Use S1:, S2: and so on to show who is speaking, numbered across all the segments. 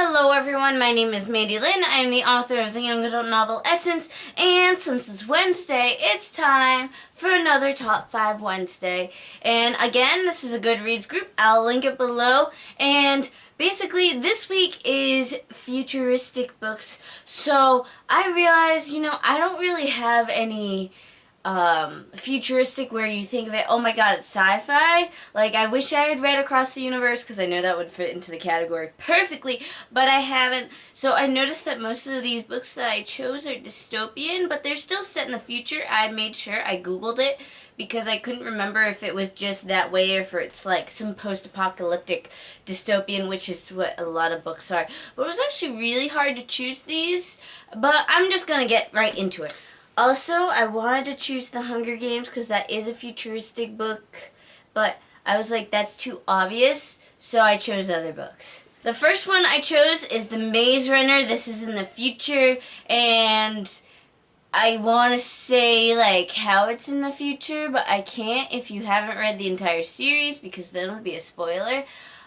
S1: Hello everyone, my name is Mandi Lynn. I am the author of the young adult novel Essence, and since it's Wednesday, it's time for another Top 5 Wednesday. And again, this is a Goodreads group. I'll link it below. And basically, this week is futuristic books. So I realized, I don't really have any futuristic where you think of it, oh my god, it's sci-fi. Like, I wish I had read Across the Universe because I know that would fit into the category perfectly, but I haven't. So I noticed that most of these books that I chose are dystopian, but they're still set in the future. I made sure I googled it because I couldn't remember if it was just that way or if it's like some post-apocalyptic dystopian, which is what a lot of books are. But it was actually really hard to choose these, but I'm just gonna get right into it. Also, I wanted to choose The Hunger Games because that is a futuristic book, but I was like, that's too obvious, so I chose other books. The first one I chose is The Maze Runner. This is in the future, and I want to say like how it's in the future, but I can't if you haven't read the entire series because then it would be a spoiler.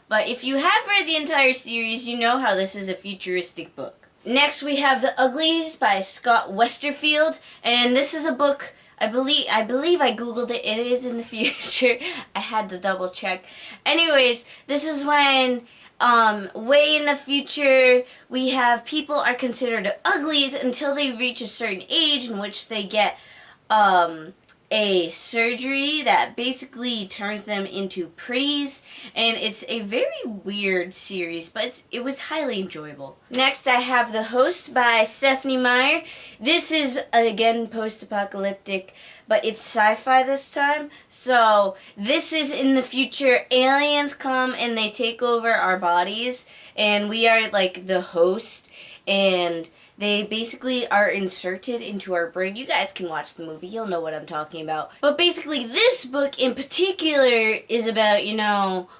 S1: But if you have read the entire series, you know how this is a futuristic book. Next we have The Uglies by Scott Westerfeld, and this is a book, I believe I googled it, it is in the future. I had to double check. Anyways, this is when way in the future we have people are considered uglies until they reach a certain age in which they get a surgery that basically turns them into pretties, and it's a very weird series, but it was highly enjoyable. Next I have The Host by Stephenie Meyer. This is again post-apocalyptic, but it's sci-fi this time. So this is in the future. Aliens come and they take over our bodies, and we are like the host, and they basically are inserted into our brain. You guys can watch the movie, you'll know what I'm talking about. But basically this book in particular is about,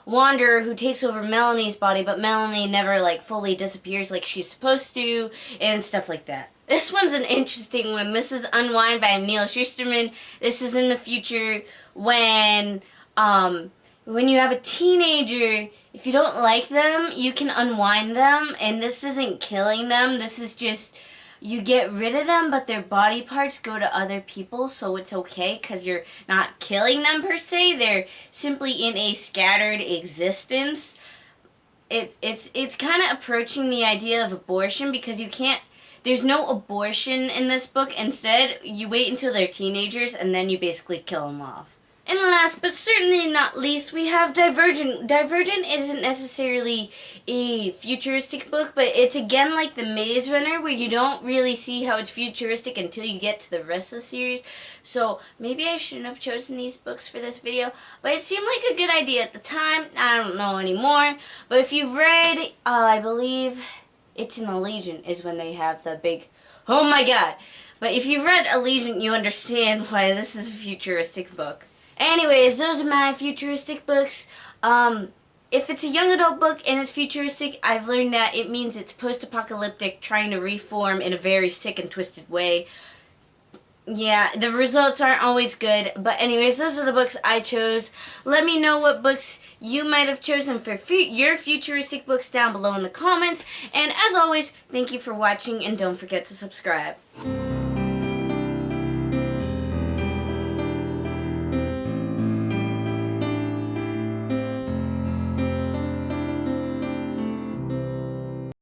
S1: Wanderer who takes over Melanie's body, but Melanie never like fully disappears like she's supposed to, and stuff like that. This one's an interesting one. This is Unwind by Neal. Shusterman. This is in the future when you have a teenager, if you don't like them, you can unwind them, and this isn't killing them, this is just, you get rid of them, but their body parts go to other people, so it's okay, because you're not killing them per se, they're simply in a scattered existence. It's kind of approaching the idea of abortion, because you can't, there's no abortion in this book. Instead, you wait until they're teenagers, and then you basically kill them off. And last but certainly not least, we have Divergent. Divergent isn't necessarily a futuristic book, but it's again like The Maze Runner, where you don't really see how it's futuristic until you get to the rest of the series. So maybe I shouldn't have chosen these books for this video, but it seemed like a good idea at the time. I don't know anymore. But if you've read, I believe it's in Allegiant is when they have the big, oh my god. But if you've read Allegiant, you understand why this is a futuristic book. Anyways, those are my futuristic books. If it's a young adult book and it's futuristic, I've learned that it means it's post-apocalyptic, trying to reform in a very sick and twisted way. Yeah, the results aren't always good. But anyways, those are the books I chose. Let me know what books you might have chosen for your futuristic books down below in the comments. And as always, thank you for watching, and don't forget to subscribe.